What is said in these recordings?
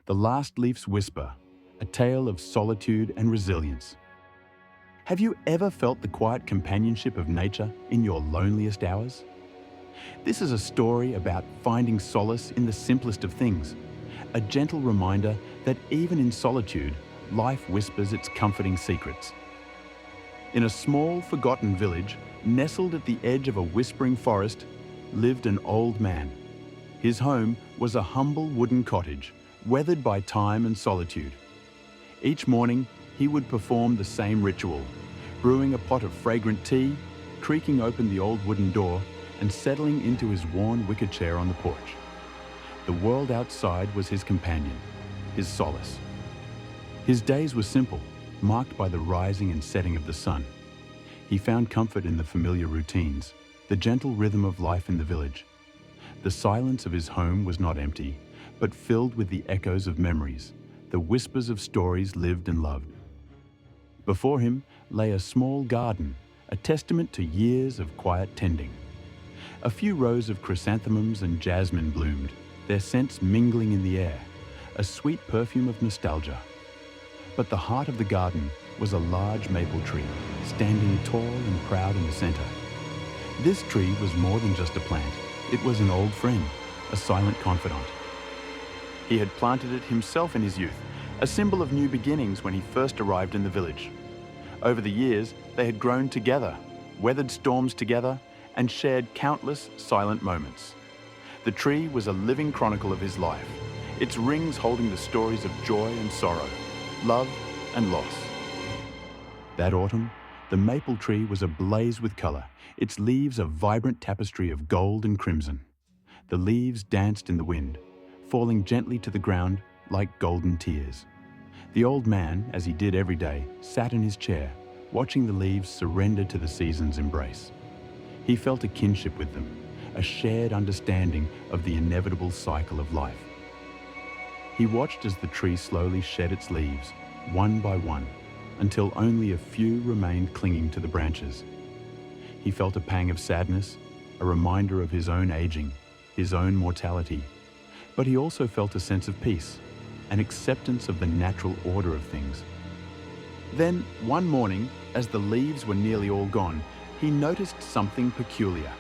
The Last Leaf's Whisper, a tale of solitude and resilience. Have you ever felt the quiet companionship of nature in your loneliest hours? This is a story about finding solace in the simplest of things, a gentle reminder that even in solitude, life whispers its comforting secrets. In a small, forgotten village, nestled at the edge of a whispering forest, lived an old man. His home was a humble wooden cottage, weathered by time and solitude. Each morning, he would perform the same ritual, brewing a pot of fragrant tea, creaking open the old wooden door, and settling into his worn wicker chair on the porch. The world outside was his companion, his solace. His days were simple, marked by the rising and setting of the sun. He found comfort in the familiar routines, the gentle rhythm of life in the village. The silence of his home was not empty, but filled with the echoes of memories, the whispers of stories lived and loved. Before him lay a small garden, a testament to years of quiet tending. A few rows of chrysanthemums and jasmine bloomed, their scents mingling in the air, a sweet perfume of nostalgia. But the heart of the garden was a large maple tree, standing tall and proud in the center. This tree was more than just a plant. It was an old friend, a silent confidant. He had planted it himself in his youth, a symbol of new beginnings when he first arrived in the village. Over the years, they had grown together, weathered storms together, and shared countless silent moments. The tree was a living chronicle of his life, its rings holding the stories of joy and sorrow, love and loss. That autumn, the maple tree was ablaze with color, its leaves a vibrant tapestry of gold and crimson. The leaves danced in the wind, falling gently to the ground like golden tears. The old man, as he did every day, sat in his chair, watching the leaves surrender to the season's embrace. He felt a kinship with them, a shared understanding of the inevitable cycle of life. He watched as the tree slowly shed its leaves, one by one, until only a few remained clinging to the branches. He felt a pang of sadness, a reminder of his own aging, his own mortality. But he also felt a sense of peace, an acceptance of the natural order of things. Then, one morning, as the leaves were nearly all gone, he noticed something peculiar.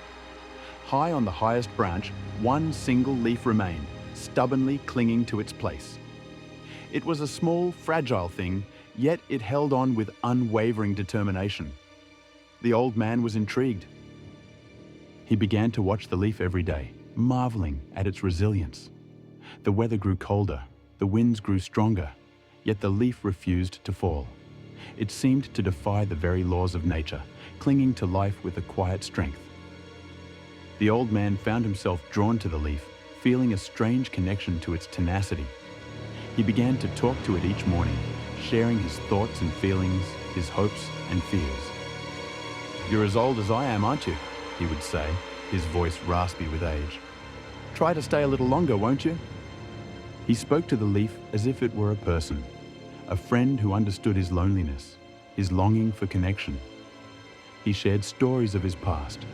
High on the highest branch, one single leaf remained, stubbornly clinging to its place. It was a small, fragile thing, yet it held on with unwavering determination. The old man was intrigued. He began to watch the leaf every day, marveling at its resilience. The weather grew colder, the winds grew stronger, yet the leaf refused to fall. It seemed to defy the very laws of nature, clinging to life with a quiet strength. The old man found himself drawn to the leaf, feeling a strange connection to its tenacity. He began to talk to it each morning, sharing his thoughts and feelings, his hopes and fears. "You're as old as I am, aren't you?" he would say, his voice raspy with age. "Try to stay a little longer, won't you?" He spoke to the leaf as if it were a person, a friend who understood his loneliness, his longing for connection. He shared stories of his past,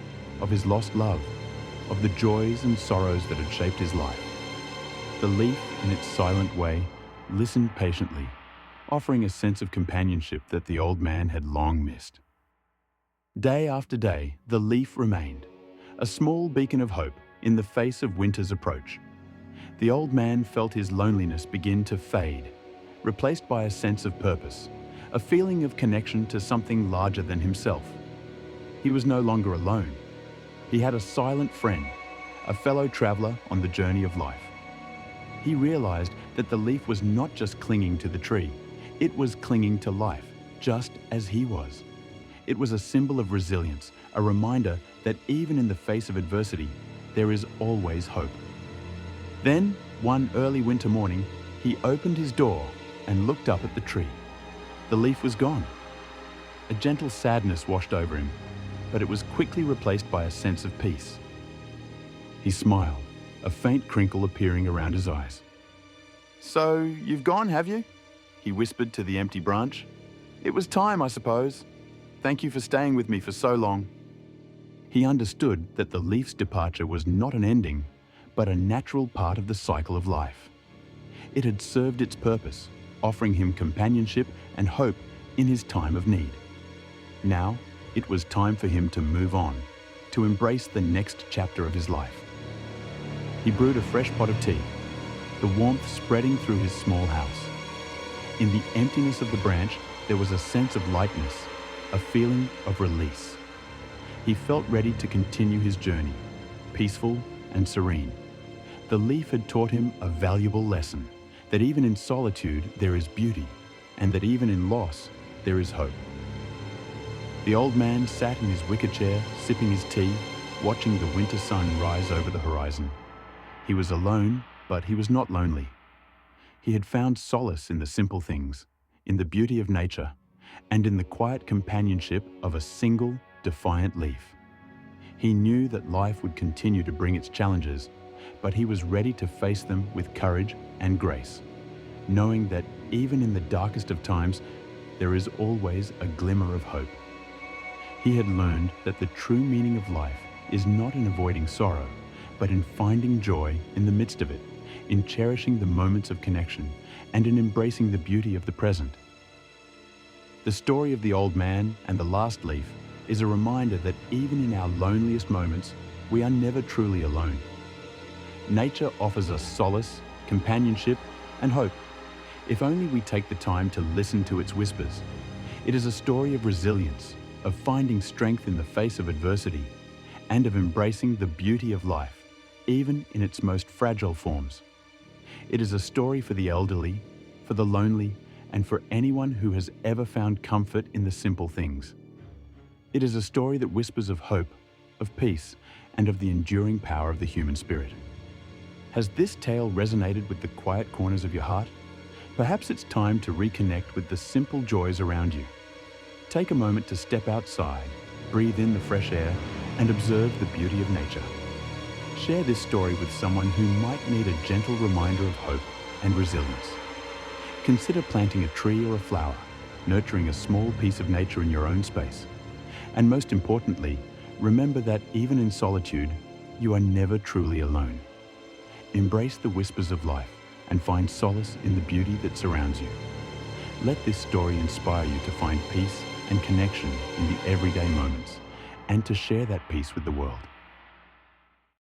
of his lost love, of the joys and sorrows that had shaped his life. The leaf, in its silent way, listened patiently, offering a sense of companionship that the old man had long missed. Day after day, the leaf remained, a small beacon of hope in the face of winter's approach. The old man felt his loneliness begin to fade, replaced by a sense of purpose, a feeling of connection to something larger than himself. He was no longer alone. He had a silent friend, a fellow traveler on the journey of life. He realized that the leaf was not just clinging to the tree, it was clinging to life, just as he was. It was a symbol of resilience, a reminder that even in the face of adversity, there is always hope. Then, one early winter morning, he opened his door and looked up at the tree. The leaf was gone. A gentle sadness washed over him, but it was quickly replaced by a sense of peace. He smiled, a faint crinkle appearing around his eyes. "So, you've gone, have you?" he whispered to the empty branch. "It was time, I suppose. Thank you for staying with me for so long." He understood that the leaf's departure was not an ending, but a natural part of the cycle of life. It had served its purpose, offering him companionship and hope in his time of need. Now, it was time for him to move on, to embrace the next chapter of his life. He brewed a fresh pot of tea, the warmth spreading through his small house. In the emptiness of the branch, there was a sense of lightness, a feeling of release. He felt ready to continue his journey, peaceful and serene. The leaf had taught him a valuable lesson, that even in solitude there is beauty, and that even in loss there is hope. The old man sat in his wicker chair, sipping his tea, watching the winter sun rise over the horizon. He was alone, but he was not lonely. He had found solace in the simple things, in the beauty of nature, and in the quiet companionship of a single, defiant leaf. He knew that life would continue to bring its challenges, but he was ready to face them with courage and grace, knowing that even in the darkest of times, there is always a glimmer of hope. He had learned that the true meaning of life is not in avoiding sorrow, but in finding joy in the midst of it, in cherishing the moments of connection, and in embracing the beauty of the present. The story of the old man and the last leaf is a reminder that even in our loneliest moments, we are never truly alone. Nature offers us solace, companionship, and hope, if only we take the time to listen to its whispers. It is a story of resilience, of finding strength in the face of adversity, and of embracing the beauty of life, even in its most fragile forms. It is a story for the elderly, for the lonely, and for anyone who has ever found comfort in the simple things. It is a story that whispers of hope, of peace, and of the enduring power of the human spirit. Has this tale resonated with the quiet corners of your heart? Perhaps it's time to reconnect with the simple joys around you. Take a moment to step outside, breathe in the fresh air, and observe the beauty of nature. Share this story with someone who might need a gentle reminder of hope and resilience. Consider planting a tree or a flower, nurturing a small piece of nature in your own space. And most importantly, remember that even in solitude, you are never truly alone. Embrace the whispers of life and find solace in the beauty that surrounds you. Let this story inspire you to find peace and connection in the everyday moments, and to share that peace with the world.